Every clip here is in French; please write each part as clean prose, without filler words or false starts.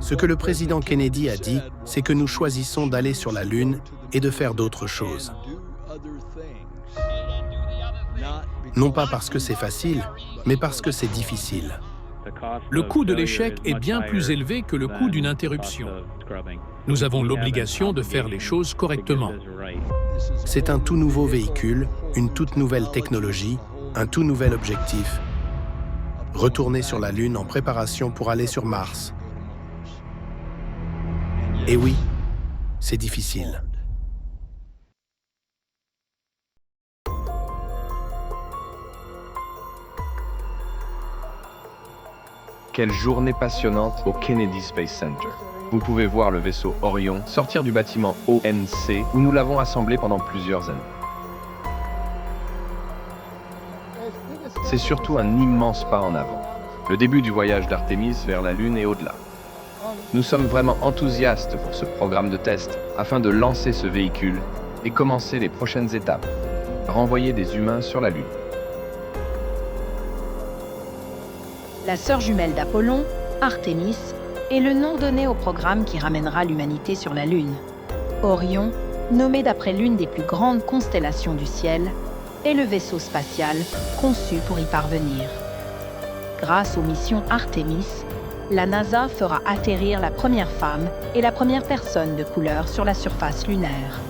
Ce que le président Kennedy a dit, c'est que nous choisissons d'aller sur la Lune et de faire d'autres choses. Non pas parce que c'est facile, mais parce que c'est difficile. Le coût de l'échec est bien plus élevé que le coût d'une interruption. Nous avons l'obligation de faire les choses correctement. C'est un tout nouveau véhicule, une toute nouvelle technologie, un tout nouvel objectif. Retourner sur la Lune en préparation pour aller sur Mars. Et oui, c'est difficile. Quelle journée passionnante au Kennedy Space Center. Vous pouvez voir le vaisseau Orion sortir du bâtiment ONC où nous l'avons assemblé pendant plusieurs années. C'est surtout un immense pas en avant. Le début du voyage d'Artemis vers la Lune et au-delà. Nous sommes vraiment enthousiastes pour ce programme de test afin de lancer ce véhicule et commencer les prochaines étapes. Renvoyer des humains sur la Lune. La sœur jumelle d'Apollon, Artemis, est le nom donné au programme qui ramènera l'humanité sur la Lune. Orion, nommé d'après l'une des plus grandes constellations du ciel, est le vaisseau spatial conçu pour y parvenir. Grâce aux missions Artemis, la NASA fera atterrir la première femme et la première personne de couleur sur la surface lunaire.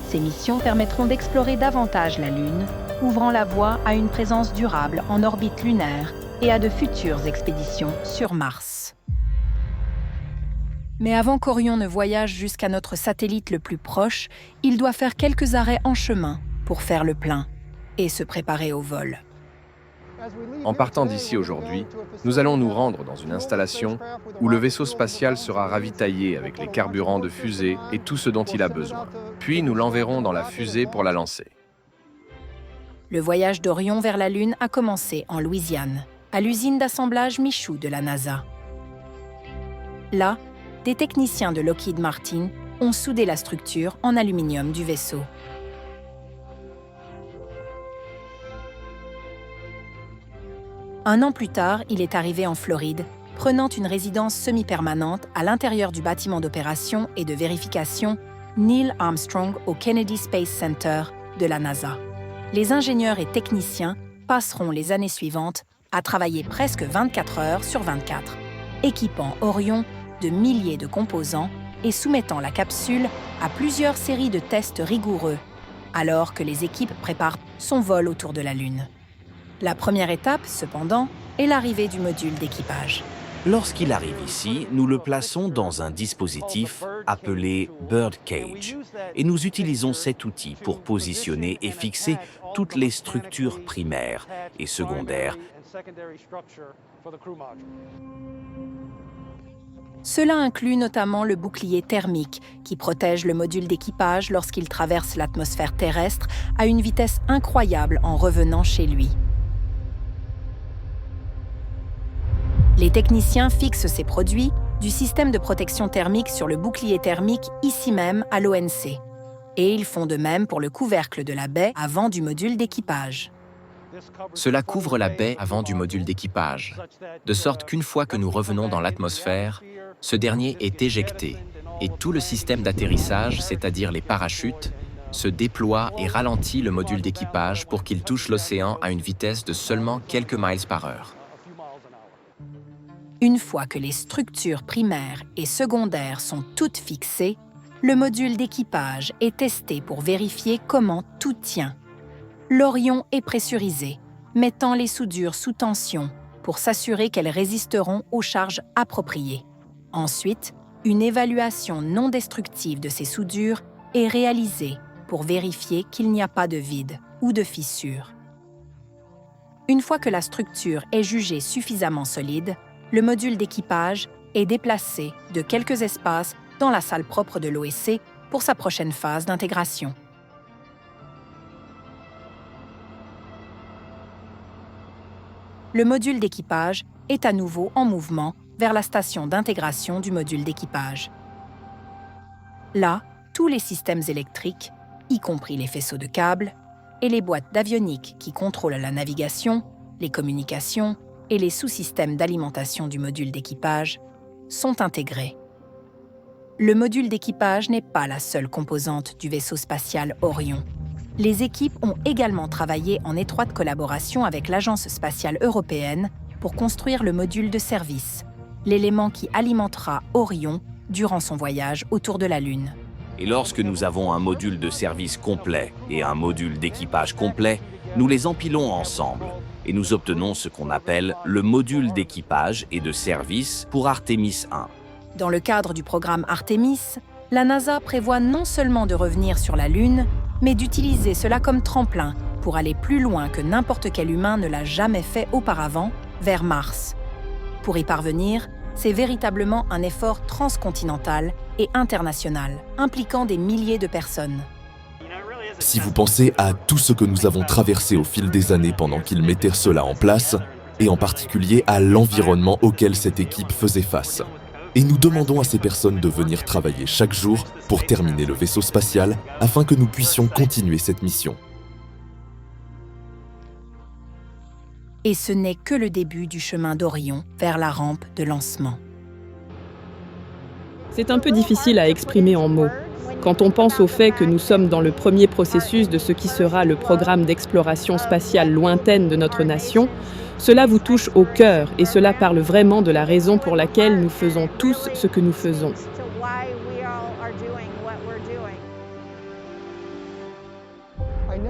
Ces missions permettront d'explorer davantage la Lune, ouvrant la voie à une présence durable en orbite lunaire et à de futures expéditions sur Mars. Mais avant qu'Orion ne voyage jusqu'à notre satellite le plus proche, il doit faire quelques arrêts en chemin pour faire le plein et se préparer au vol. En partant d'ici aujourd'hui, nous allons nous rendre dans une installation où le vaisseau spatial sera ravitaillé avec les carburants de fusée et tout ce dont il a besoin. Puis nous l'enverrons dans la fusée pour la lancer. Le voyage d'Orion vers la Lune a commencé en Louisiane, à l'usine d'assemblage Michoud de la NASA. Là, des techniciens de Lockheed Martin ont soudé la structure en aluminium du vaisseau. Un an plus tard, il est arrivé en Floride, prenant une résidence semi-permanente à l'intérieur du bâtiment d'opération et de vérification Neil Armstrong au Kennedy Space Center de la NASA. Les ingénieurs et techniciens passeront les années suivantes à travailler presque 24 heures sur 24, équipant Orion de milliers de composants et soumettant la capsule à plusieurs séries de tests rigoureux, alors que les équipes préparent son vol autour de la Lune. La première étape, cependant, est l'arrivée du module d'équipage. Lorsqu'il arrive ici, nous le plaçons dans un dispositif appelé Birdcage et nous utilisons cet outil pour positionner et fixer toutes les structures primaires et secondaires. Cela inclut notamment le bouclier thermique qui protège le module d'équipage lorsqu'il traverse l'atmosphère terrestre à une vitesse incroyable en revenant chez lui. Les techniciens fixent ces produits du système de protection thermique sur le bouclier thermique ici même à l'ONC. Et ils font de même pour le couvercle de la baie avant du module d'équipage. Cela couvre la baie avant du module d'équipage, de sorte qu'une fois que nous revenons dans l'atmosphère, ce dernier est éjecté et tout le système d'atterrissage, c'est-à-dire les parachutes, se déploie et ralentit le module d'équipage pour qu'il touche l'océan à une vitesse de seulement quelques miles par heure. Une fois que les structures primaires et secondaires sont toutes fixées, le module d'équipage est testé pour vérifier comment tout tient. L'Orion est pressurisé, mettant les soudures sous tension pour s'assurer qu'elles résisteront aux charges appropriées. Ensuite, une évaluation non destructive de ces soudures est réalisée pour vérifier qu'il n'y a pas de vide ou de fissure. Une fois que la structure est jugée suffisamment solide, le module d'équipage est déplacé de quelques espaces dans la salle propre de l'OSC pour sa prochaine phase d'intégration. Le module d'équipage est à nouveau en mouvement vers la station d'intégration du module d'équipage. Là, tous les systèmes électriques, y compris les faisceaux de câbles, et les boîtes d'avionique qui contrôlent la navigation, les communications et les sous-systèmes d'alimentation du module d'équipage, sont intégrés. Le module d'équipage n'est pas la seule composante du vaisseau spatial Orion. Les équipes ont également travaillé en étroite collaboration avec l'Agence spatiale européenne pour construire le module de service, l'élément qui alimentera Orion durant son voyage autour de la Lune. Et lorsque nous avons un module de service complet et un module d'équipage complet, nous les empilons ensemble et nous obtenons ce qu'on appelle le module d'équipage et de service pour Artemis 1. Dans le cadre du programme Artemis, la NASA prévoit non seulement de revenir sur la Lune, mais d'utiliser cela comme tremplin pour aller plus loin que n'importe quel humain ne l'a jamais fait auparavant, vers Mars. Pour y parvenir, c'est véritablement un effort transcontinental et international, impliquant des milliers de personnes. Si vous pensez à tout ce que nous avons traversé au fil des années pendant qu'ils mettaient cela en place, et en particulier à l'environnement auquel cette équipe faisait face. Et nous demandons à ces personnes de venir travailler chaque jour pour terminer le vaisseau spatial afin que nous puissions continuer cette mission. Et ce n'est que le début du chemin d'Orion vers la rampe de lancement. C'est un peu difficile à exprimer en mots. Quand on pense au fait que nous sommes dans le premier processus de ce qui sera le programme d'exploration spatiale lointaine de notre nation, cela vous touche au cœur et cela parle vraiment de la raison pour laquelle nous faisons tous ce que nous faisons.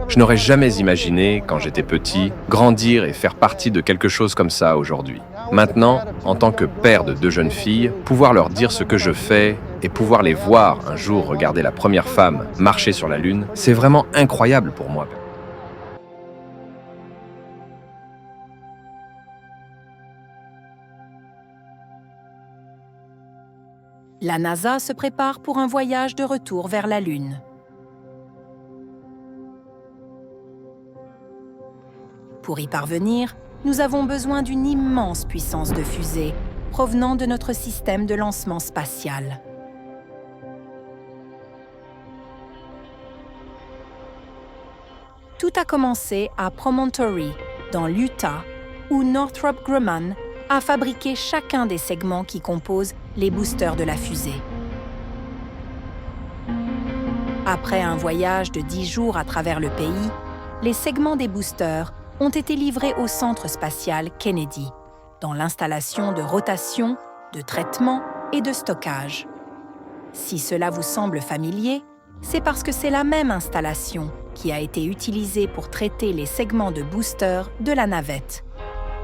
Je n'aurais jamais imaginé, quand j'étais petit, grandir et faire partie de quelque chose comme ça aujourd'hui. Maintenant, en tant que père de 2 jeunes filles, pouvoir leur dire ce que je fais et pouvoir les voir un jour regarder la première femme marcher sur la Lune, c'est vraiment incroyable pour moi. La NASA se prépare pour un voyage de retour vers la Lune. Pour y parvenir, nous avons besoin d'une immense puissance de fusée provenant de notre système de lancement spatial. Tout a commencé à Promontory, dans l'Utah, où Northrop Grumman a fabriqué chacun des segments qui composent les boosters de la fusée. Après un voyage de 10 jours à travers le pays, les segments des boosters ont été livrés au Centre spatial Kennedy, dans l'installation de rotation, de traitement et de stockage. Si cela vous semble familier, c'est parce que c'est la même installation qui a été utilisée pour traiter les segments de booster de la navette.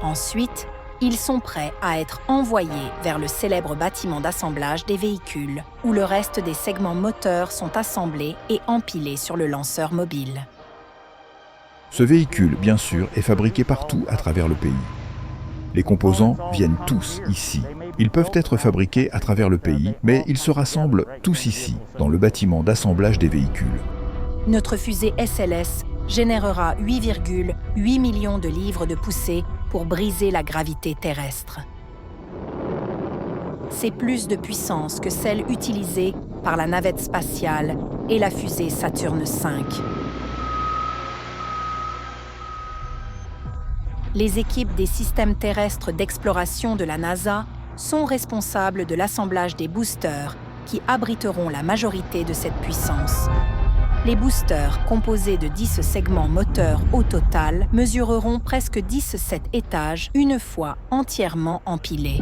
Ensuite, ils sont prêts à être envoyés vers le célèbre bâtiment d'assemblage des véhicules, où le reste des segments moteurs sont assemblés et empilés sur le lanceur mobile. Ce véhicule, bien sûr, est fabriqué partout à travers le pays. Les composants viennent tous ici. Ils peuvent être fabriqués à travers le pays, mais ils se rassemblent tous ici, dans le bâtiment d'assemblage des véhicules. Notre fusée SLS générera 8,8 millions de livres de poussée pour briser la gravité terrestre. C'est plus de puissance que celle utilisée par la navette spatiale et la fusée Saturne V. Les équipes des systèmes terrestres d'exploration de la NASA sont responsables de l'assemblage des boosters qui abriteront la majorité de cette puissance. Les boosters, composés de 10 segments moteurs au total, mesureront presque 17 étages une fois entièrement empilés.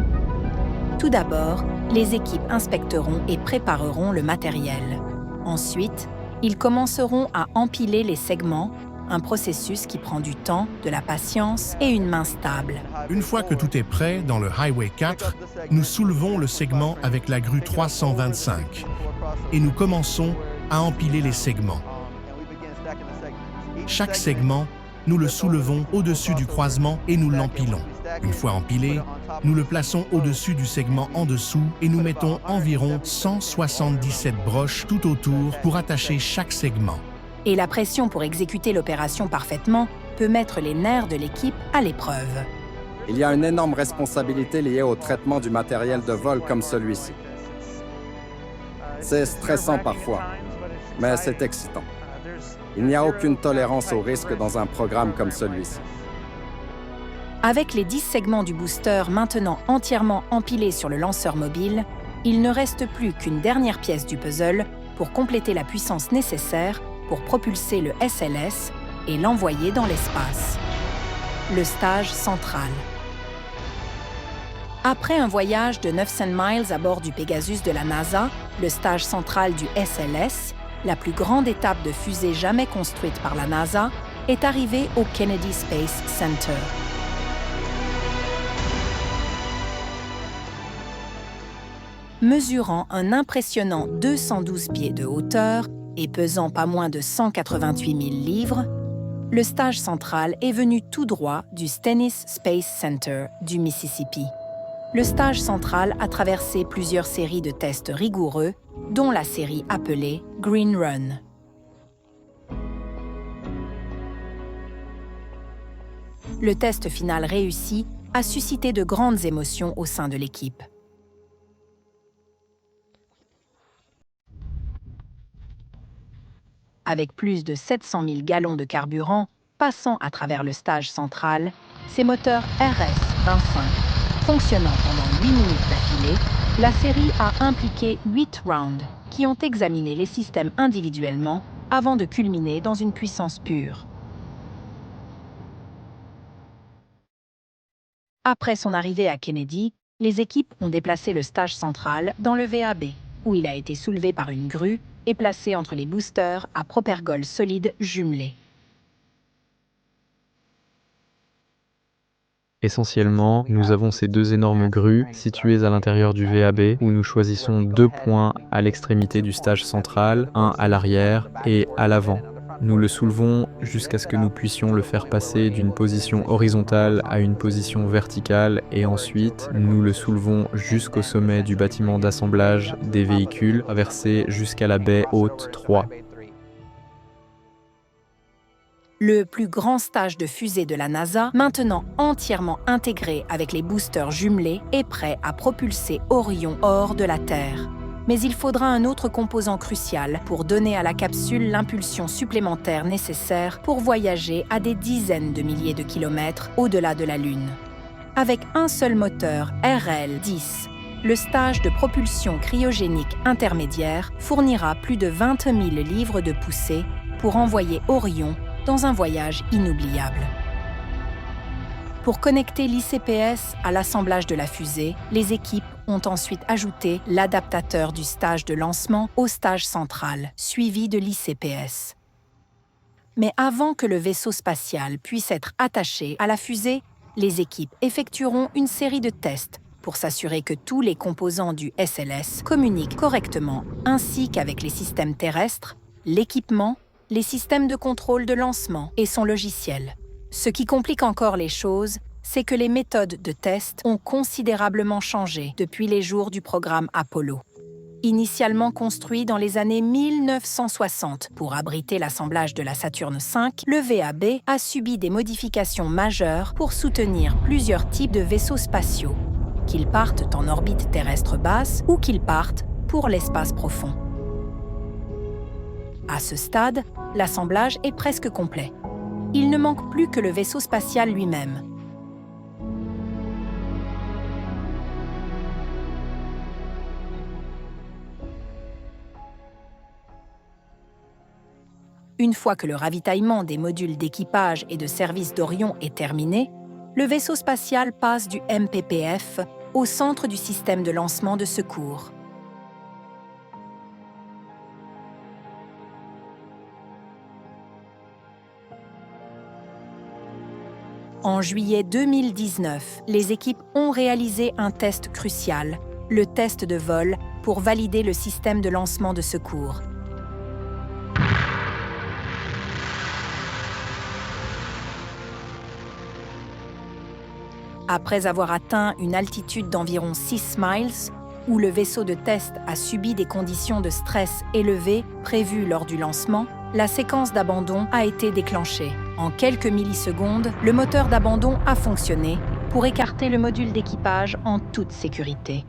Tout d'abord, les équipes inspecteront et prépareront le matériel. Ensuite, ils commenceront à empiler les segments, un processus qui prend du temps, de la patience et une main stable. Une fois que tout est prêt dans le Highway 4, nous soulevons le segment avec la grue 325 et nous commençons à empiler les segments. Chaque segment, nous le soulevons au-dessus du croisement et nous l'empilons. Une fois empilé, nous le plaçons au-dessus du segment en dessous et nous mettons environ 177 broches tout autour pour attacher chaque segment. Et la pression pour exécuter l'opération parfaitement peut mettre les nerfs de l'équipe à l'épreuve. Il y a une énorme responsabilité liée au traitement du matériel de vol comme celui-ci. C'est stressant parfois, mais c'est excitant. Il n'y a aucune tolérance au risque dans un programme comme celui-ci. Avec les 10 segments du booster maintenant entièrement empilés sur le lanceur mobile, il ne reste plus qu'une dernière pièce du puzzle pour compléter la puissance nécessaire pour propulser le SLS et l'envoyer dans l'espace. Le stage central. Après un voyage de 900 miles à bord du Pegasus de la NASA, le stage central du SLS, la plus grande étape de fusée jamais construite par la NASA, est arrivé au Kennedy Space Center. Mesurant un impressionnant 212 pieds de hauteur et pesant pas moins de 188 000 livres, le stage central est venu tout droit du Stennis Space Center du Mississippi. Le stage central a traversé plusieurs séries de tests rigoureux, dont la série appelée Green Run. Le test final réussi a suscité de grandes émotions au sein de l'équipe. Avec plus de 700 000 gallons de carburant passant à travers le stage central, ces moteurs RS-25 fonctionnant pendant 8 minutes d'affilée, la série a impliqué 8 rounds qui ont examiné les systèmes individuellement avant de culminer dans une puissance pure. Après son arrivée à Kennedy, les équipes ont déplacé le stage central dans le VAB, où il a été soulevé par une grue et placé entre les boosters à propergol solide jumelés. Essentiellement, nous avons ces deux énormes grues situées à l'intérieur du VAB où nous choisissons 2 points à l'extrémité du stage central, un à l'arrière et à l'avant. Nous le soulevons jusqu'à ce que nous puissions le faire passer d'une position horizontale à une position verticale et ensuite nous le soulevons jusqu'au sommet du bâtiment d'assemblage des véhicules, traversé jusqu'à la baie haute 3. Le plus grand stage de fusée de la NASA, maintenant entièrement intégré avec les boosters jumelés, est prêt à propulser Orion hors de la Terre. Mais il faudra un autre composant crucial pour donner à la capsule l'impulsion supplémentaire nécessaire pour voyager à des dizaines de milliers de kilomètres au-delà de la Lune. Avec un seul moteur RL-10, le stage de propulsion cryogénique intermédiaire fournira plus de 20 000 livres de poussée pour envoyer Orion dans un voyage inoubliable. Pour connecter l'ICPS à l'assemblage de la fusée, les équipes ont ensuite ajouté l'adaptateur du stage de lancement au stage central, suivi de l'ICPS. Mais avant que le vaisseau spatial puisse être attaché à la fusée, les équipes effectueront une série de tests pour s'assurer que tous les composants du SLS communiquent correctement, ainsi qu'avec les systèmes terrestres, l'équipement, les systèmes de contrôle de lancement et son logiciel. Ce qui complique encore les choses, c'est que les méthodes de test ont considérablement changé depuis les jours du programme Apollo. Initialement construit dans les années 1960 pour abriter l'assemblage de la Saturne V, le VAB a subi des modifications majeures pour soutenir plusieurs types de vaisseaux spatiaux, qu'ils partent en orbite terrestre basse ou qu'ils partent pour l'espace profond. À ce stade, l'assemblage est presque complet. Il ne manque plus que le vaisseau spatial lui-même. Une fois que le ravitaillement des modules d'équipage et de service d'Orion est terminé, le vaisseau spatial passe du MPPF au centre du système de lancement de secours. En juillet 2019, les équipes ont réalisé un test crucial, le test de vol, pour valider le système de lancement de secours. Après avoir atteint une altitude d'environ 6 miles, où le vaisseau de test a subi des conditions de stress élevées prévues lors du lancement, la séquence d'abandon a été déclenchée. En quelques millisecondes, le moteur d'abandon a fonctionné pour écarter le module d'équipage en toute sécurité.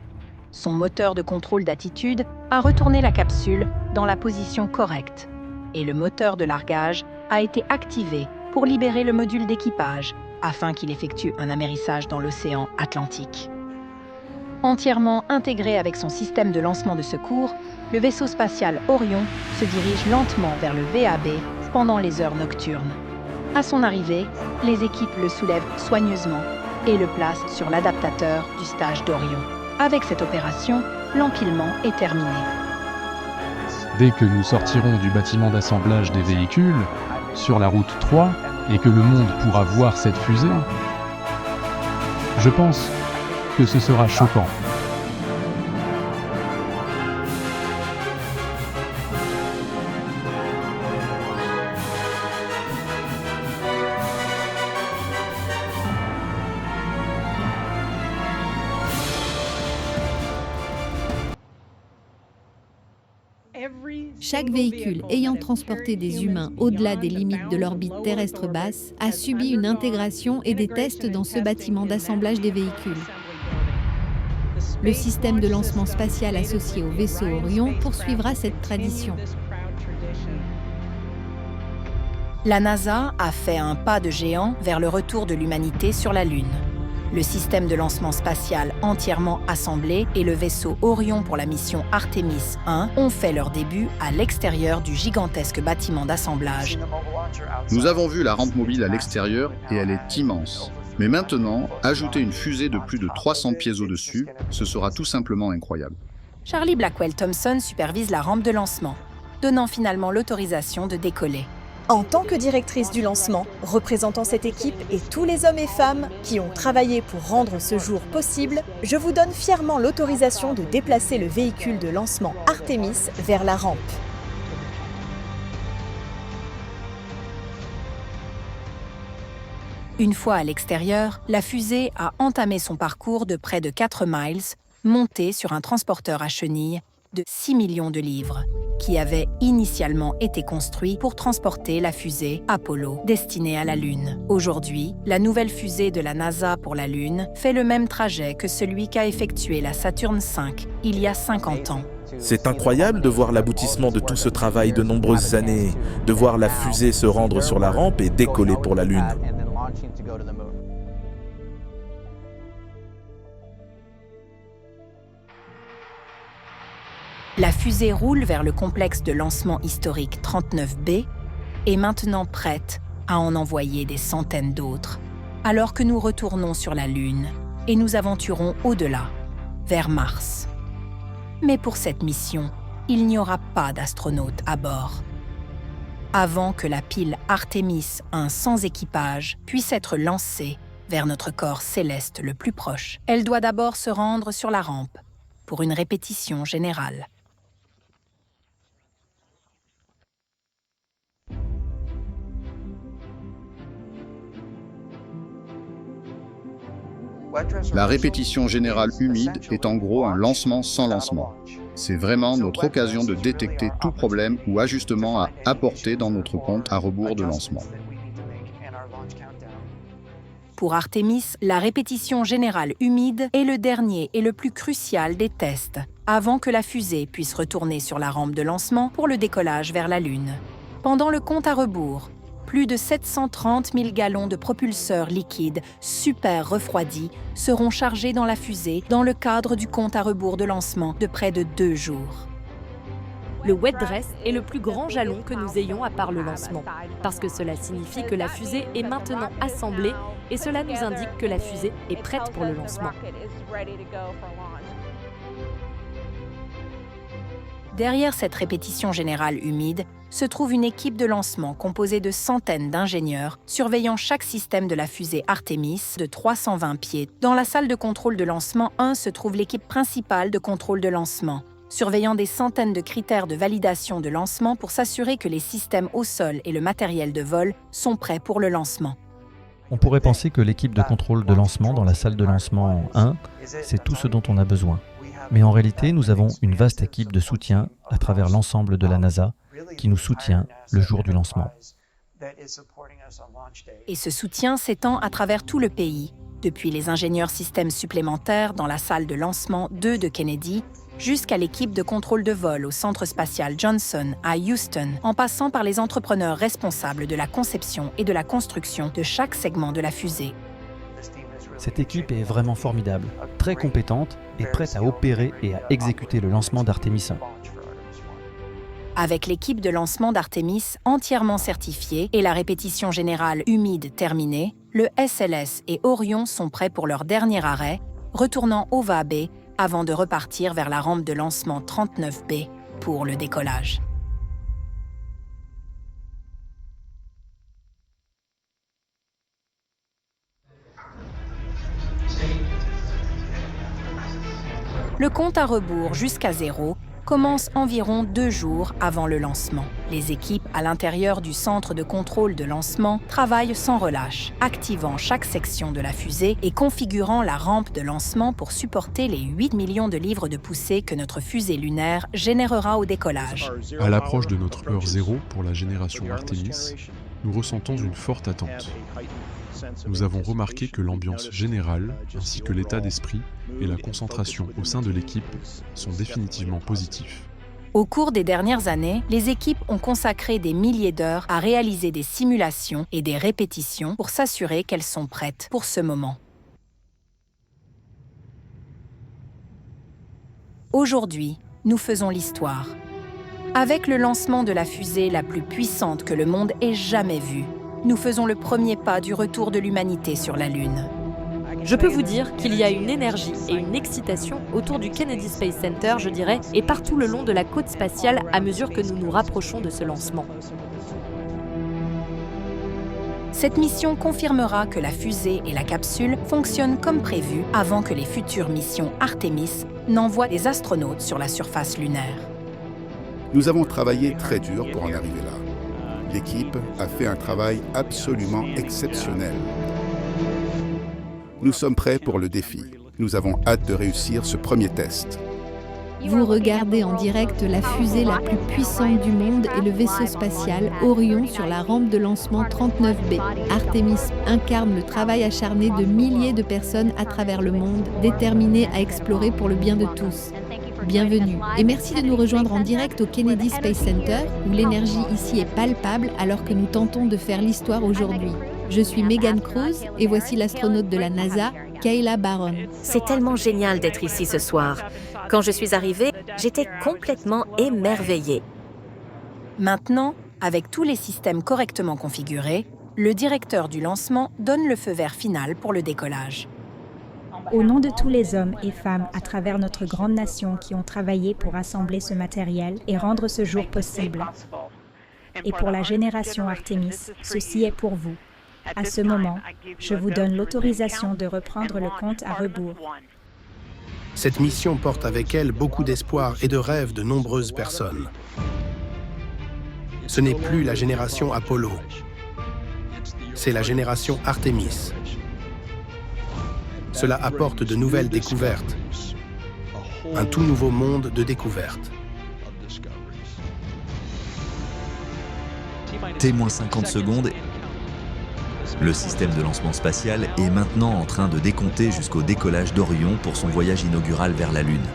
Son moteur de contrôle d'attitude a retourné la capsule dans la position correcte et le moteur de largage a été activé pour libérer le module d'équipage afin qu'il effectue un amérissage dans l'océan Atlantique. Entièrement intégré avec son système de lancement de secours, le vaisseau spatial Orion se dirige lentement vers le VAB pendant les heures nocturnes. À son arrivée, les équipes le soulèvent soigneusement et le placent sur l'adaptateur du stage d'Orion. Avec cette opération, l'empilement est terminé. Dès que nous sortirons du bâtiment d'assemblage des véhicules, sur la route 3, et que le monde pourra voir cette fusée, je pense que ce sera choquant. Chaque véhicule ayant transporté des humains au-delà des limites de l'orbite terrestre basse a subi une intégration et des tests dans ce bâtiment d'assemblage des véhicules. Le système de lancement spatial associé au vaisseau Orion poursuivra cette tradition. La NASA a fait un pas de géant vers le retour de l'humanité sur la Lune. Le système de lancement spatial entièrement assemblé et le vaisseau Orion pour la mission Artemis 1 ont fait leur début à l'extérieur du gigantesque bâtiment d'assemblage. Nous avons vu la rampe mobile à l'extérieur et elle est immense. Mais maintenant, ajouter une fusée de plus de 300 pieds au-dessus, ce sera tout simplement incroyable. Charlie Blackwell Thompson supervise la rampe de lancement, donnant finalement l'autorisation de décoller. En tant que directrice du lancement, représentant cette équipe et tous les hommes et femmes qui ont travaillé pour rendre ce jour possible, je vous donne fièrement l'autorisation de déplacer le véhicule de lancement Artemis vers la rampe. Une fois à l'extérieur, la fusée a entamé son parcours de près de 4 miles, montée sur un transporteur à chenilles de 6 millions de livres, qui avait initialement été construit pour transporter la fusée Apollo destinée à la Lune. Aujourd'hui, la nouvelle fusée de la NASA pour la Lune fait le même trajet que celui qu'a effectué la Saturn V il y a 50 ans. C'est incroyable de voir l'aboutissement de tout ce travail de nombreuses années, de voir la fusée se rendre sur la rampe et décoller pour la Lune. La fusée roule vers le complexe de lancement historique 39B, est maintenant prête à en envoyer des centaines d'autres, alors que nous retournons sur la Lune et nous aventurons au-delà, vers Mars. Mais pour cette mission, il n'y aura pas d'astronautes à bord. Avant que la pile Artemis 1 sans équipage puisse être lancée vers notre corps céleste le plus proche, elle doit d'abord se rendre sur la rampe pour une répétition générale. La répétition générale humide est en gros un lancement sans lancement. C'est vraiment notre occasion de détecter tout problème ou ajustement à apporter dans notre compte à rebours de lancement. Pour Artemis, la répétition générale humide est le dernier et le plus crucial des tests, avant que la fusée puisse retourner sur la rampe de lancement pour le décollage vers la Lune. Pendant le compte à rebours, plus de 730 000 gallons de propulseurs liquides super refroidis seront chargés dans la fusée dans le cadre du compte à rebours de lancement de près de 2 jours. Le wet dress est le plus grand jalon que nous ayons à part le lancement, parce que cela signifie que la fusée est maintenant assemblée et cela nous indique que la fusée est prête pour le lancement. Derrière cette répétition générale humide se trouve une équipe de lancement composée de centaines d'ingénieurs surveillant chaque système de la fusée Artemis de 320 pieds. Dans la salle de contrôle de lancement 1 se trouve l'équipe principale de contrôle de lancement, surveillant des centaines de critères de validation de lancement pour s'assurer que les systèmes au sol et le matériel de vol sont prêts pour le lancement. On pourrait penser que l'équipe de contrôle de lancement dans la salle de lancement 1, c'est tout ce dont on a besoin. Mais en réalité, nous avons une vaste équipe de soutien à travers l'ensemble de la NASA qui nous soutient le jour du lancement. Et ce soutien s'étend à travers tout le pays, depuis les ingénieurs systèmes supplémentaires dans la salle de lancement 2 de Kennedy, jusqu'à l'équipe de contrôle de vol au Centre spatial Johnson à Houston, en passant par les entrepreneurs responsables de la conception et de la construction de chaque segment de la fusée. Cette équipe est vraiment formidable, très compétente et prête à opérer et à exécuter le lancement d'Artemis 1. Avec l'équipe de lancement d'Artemis entièrement certifiée et la répétition générale humide terminée, le SLS et Orion sont prêts pour leur dernier arrêt, retournant au VAB avant de repartir vers la rampe de lancement 39B pour le décollage. Le compte à rebours jusqu'à 0 commence environ 2 jours avant le lancement. Les équipes à l'intérieur du centre de contrôle de lancement travaillent sans relâche, activant chaque section de la fusée et configurant la rampe de lancement pour supporter les 8 millions de livres de poussée que notre fusée lunaire générera au décollage. À l'approche de notre heure zéro pour la génération Artemis, nous ressentons une forte attente. Nous avons remarqué que l'ambiance générale, ainsi que l'état d'esprit et la concentration au sein de l'équipe sont définitivement positifs. Au cours des dernières années, les équipes ont consacré des milliers d'heures à réaliser des simulations et des répétitions pour s'assurer qu'elles sont prêtes pour ce moment. Aujourd'hui, nous faisons l'histoire. Avec le lancement de la fusée la plus puissante que le monde ait jamais vue, nous faisons le premier pas du retour de l'humanité sur la Lune. Je peux vous dire qu'il y a une énergie et une excitation autour du Kennedy Space Center, je dirais, et partout le long de la côte spatiale à mesure que nous nous rapprochons de ce lancement. Cette mission confirmera que la fusée et la capsule fonctionnent comme prévu avant que les futures missions Artemis n'envoient des astronautes sur la surface lunaire. Nous avons travaillé très dur pour en arriver là. L'équipe a fait un travail absolument exceptionnel. Nous sommes prêts pour le défi. Nous avons hâte de réussir ce premier test. Vous regardez en direct la fusée la plus puissante du monde et le vaisseau spatial Orion sur la rampe de lancement 39B. Artemis incarne le travail acharné de milliers de personnes à travers le monde, déterminées à explorer pour le bien de tous. Bienvenue et merci de nous rejoindre en direct au Kennedy Space Center où l'énergie ici est palpable alors que nous tentons de faire l'histoire aujourd'hui. Je suis Megan Cruz et voici l'astronaute de la NASA, Kayla Barron. C'est tellement génial d'être ici ce soir. Quand je suis arrivée, j'étais complètement émerveillée. Maintenant, avec tous les systèmes correctement configurés, le directeur du lancement donne le feu vert final pour le décollage. Au nom de tous les hommes et femmes à travers notre grande nation qui ont travaillé pour assembler ce matériel et rendre ce jour possible, et pour la génération Artemis, ceci est pour vous. À ce moment, je vous donne l'autorisation de reprendre le compte à rebours. Cette mission porte avec elle beaucoup d'espoir et de rêves de nombreuses personnes. Ce n'est plus la génération Apollo, c'est la génération Artemis. Cela apporte de nouvelles découvertes, un tout nouveau monde de découvertes. T-moins 50 secondes. Le système de lancement spatial est maintenant en train de décompter jusqu'au décollage d'Orion pour son voyage inaugural vers la Lune.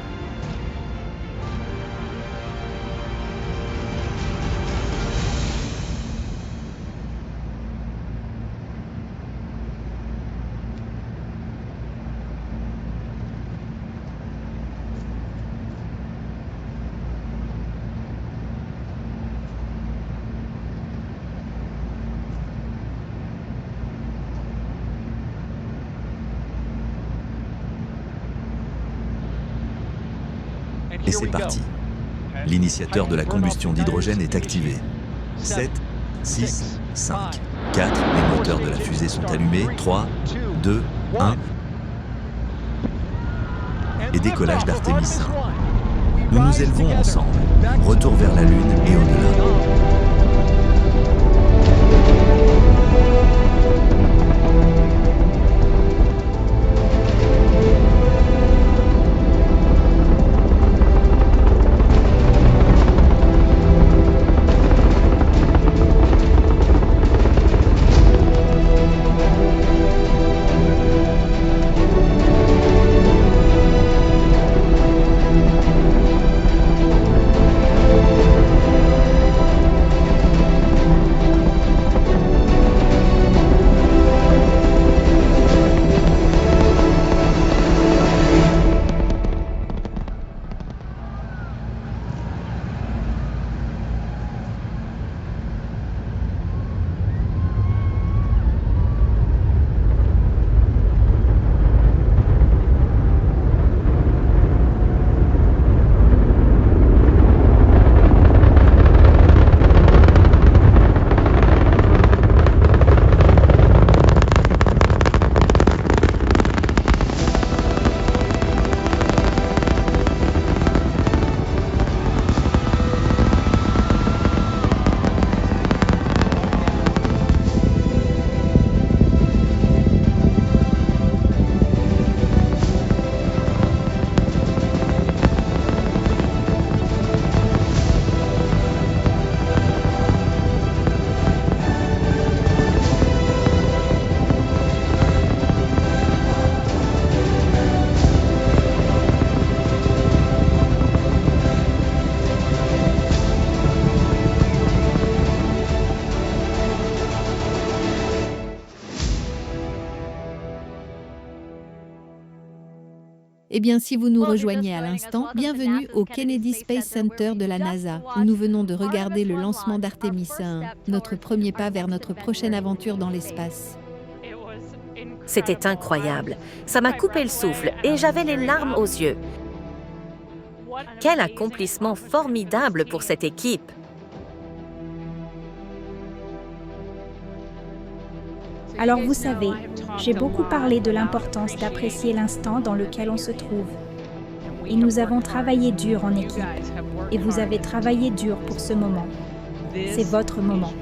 Et c'est parti. L'initiateur de la combustion d'hydrogène est activé. 7, 6, 5, 4, les moteurs de la fusée sont allumés. 3, 2, 1. Et décollage d'Artemis 1. Nous nous élevons ensemble. Retour vers la Lune et au-delà. Eh bien, si vous nous rejoignez à l'instant, bienvenue au Kennedy Space Center de la NASA, où nous venons de regarder le lancement d'Artemis 1, notre premier pas vers notre prochaine aventure dans l'espace. C'était incroyable. Ça m'a coupé le souffle et j'avais les larmes aux yeux. Quel accomplissement formidable pour cette équipe! Alors vous savez, j'ai beaucoup parlé de l'importance d'apprécier l'instant dans lequel on se trouve. Et nous avons travaillé dur en équipe. Et vous avez travaillé dur pour ce moment. C'est votre moment.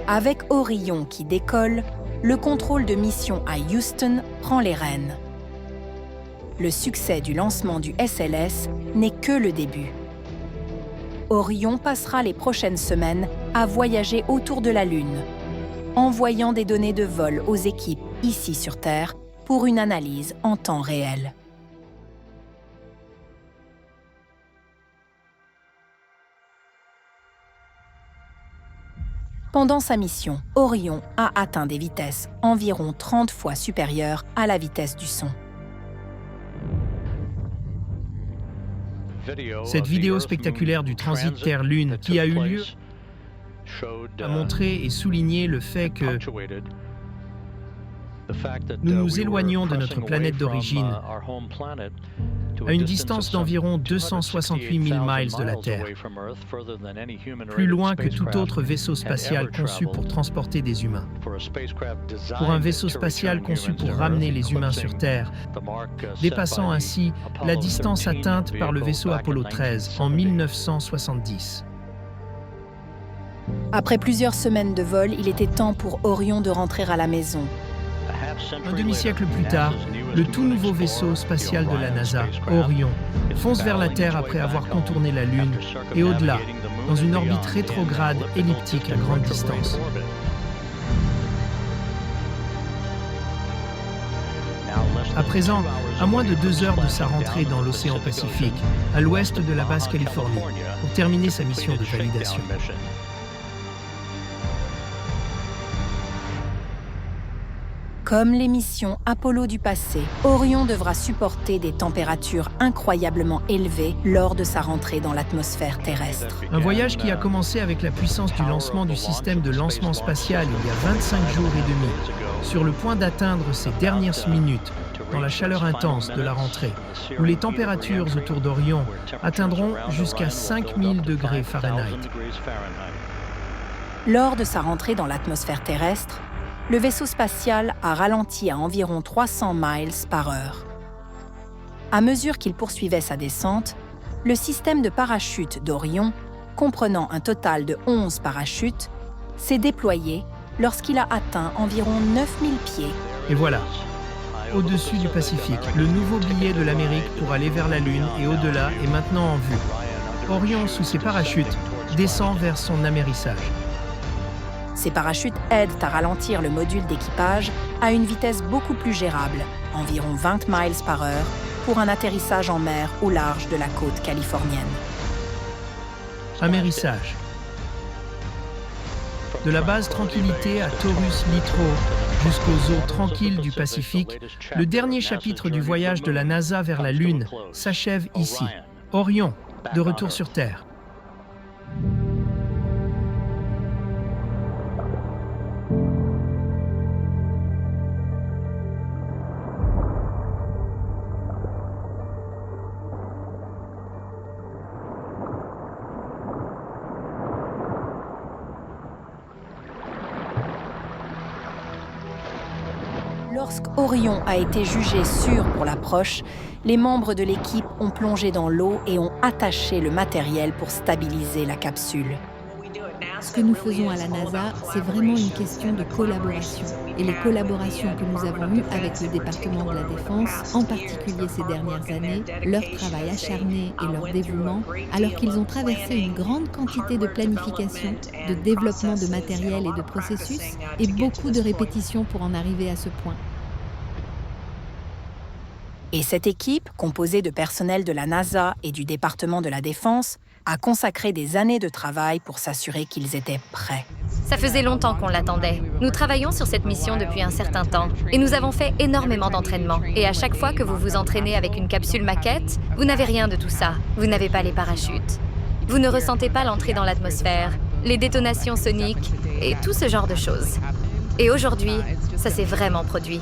Avec Orion qui décolle, le contrôle de mission à Houston prend les rênes. Le succès du lancement du SLS n'est que le début. Orion passera les prochaines semaines à voyager autour de la Lune, envoyant des données de vol aux équipes ici sur Terre pour une analyse en temps réel. Pendant sa mission, Orion a atteint des vitesses environ 30 fois supérieures à la vitesse du son. Cette vidéo spectaculaire du transit Terre-Lune qui a eu lieu a montré et souligné le fait que nous nous éloignons de notre planète d'origine à une distance d'environ 268 000 miles de la Terre, plus loin que tout autre vaisseau spatial conçu pour transporter des humains. Pour un vaisseau spatial conçu pour ramener les humains sur Terre, dépassant ainsi la distance atteinte par le vaisseau Apollo 13 en 1970. Après plusieurs semaines de vol, il était temps pour Orion de rentrer à la maison. Un demi-siècle plus tard, le tout nouveau vaisseau spatial de la NASA, Orion, fonce vers la Terre après avoir contourné la Lune et au-delà, dans une orbite rétrograde elliptique à grande distance. À présent, à moins de 2 heures de sa rentrée dans l'océan Pacifique, à l'ouest de la Basse-Californie, pour terminer sa mission de validation. Comme les missions Apollo du passé, Orion devra supporter des températures incroyablement élevées lors de sa rentrée dans l'atmosphère terrestre. Un voyage qui a commencé avec la puissance du lancement du système de lancement spatial il y a 25 jours et demi, sur le point d'atteindre ses dernières minutes dans la chaleur intense de la rentrée, où les températures autour d'Orion atteindront jusqu'à 5000 degrés Fahrenheit. Lors de sa rentrée dans l'atmosphère terrestre, le vaisseau spatial a ralenti à environ 300 miles par heure. À mesure qu'il poursuivait sa descente, le système de parachute d'Orion, comprenant un total de 11 parachutes, s'est déployé lorsqu'il a atteint environ 9000 pieds. Et voilà, au-dessus du Pacifique, le nouveau billet de l'Amérique pour aller vers la Lune et au-delà est maintenant en vue. Orion, sous ses parachutes, descend vers son amérissage. Ces parachutes aident à ralentir le module d'équipage à une vitesse beaucoup plus gérable, environ 20 miles par heure, pour un atterrissage en mer au large de la côte californienne. Amérissage. De la base Tranquilité à Taurus Littrow jusqu'aux eaux tranquilles du Pacifique, le dernier chapitre du voyage de la NASA vers la Lune s'achève ici. Orion, de retour sur Terre. Lorsqu'Orion a été jugé sûr pour l'approche, les membres de l'équipe ont plongé dans l'eau et ont attaché le matériel pour stabiliser la capsule. Ce que nous faisons à la NASA, c'est vraiment une question de collaboration. Et les collaborations que nous avons eues avec le département de la Défense, en particulier ces dernières années, leur travail acharné et leur dévouement, alors qu'ils ont traversé une grande quantité de planification, de développement de matériel et de processus, et beaucoup de répétitions pour en arriver à ce point. Et cette équipe, composée de personnel de la NASA et du département de la Défense, a consacré des années de travail pour s'assurer qu'ils étaient prêts. Ça faisait longtemps qu'on l'attendait. Nous travaillons sur cette mission depuis un certain temps et nous avons fait énormément d'entraînement. Et à chaque fois que vous vous entraînez avec une capsule maquette, vous n'avez rien de tout ça. Vous n'avez pas les parachutes. Vous ne ressentez pas l'entrée dans l'atmosphère, les détonations soniques et tout ce genre de choses. Et aujourd'hui, ça s'est vraiment produit.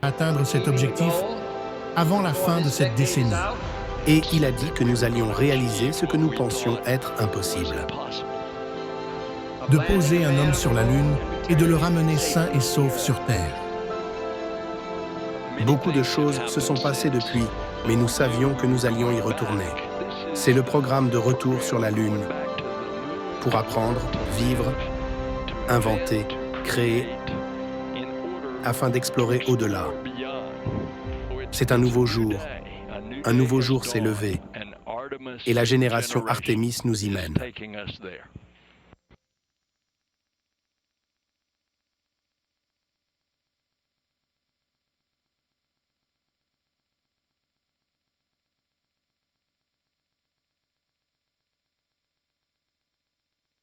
Atteindre cet objectif avant la fin de cette décennie. Et il a dit que nous allions réaliser ce que nous pensions être impossible. De poser un homme sur la Lune et de le ramener sain et sauf sur Terre. Beaucoup de choses se sont passées depuis, mais nous savions que nous allions y retourner. C'est le programme de retour sur la Lune pour apprendre, vivre, inventer, créer, afin d'explorer au-delà. C'est un nouveau jour. Un nouveau jour s'est levé. Et la génération Artemis nous y mène.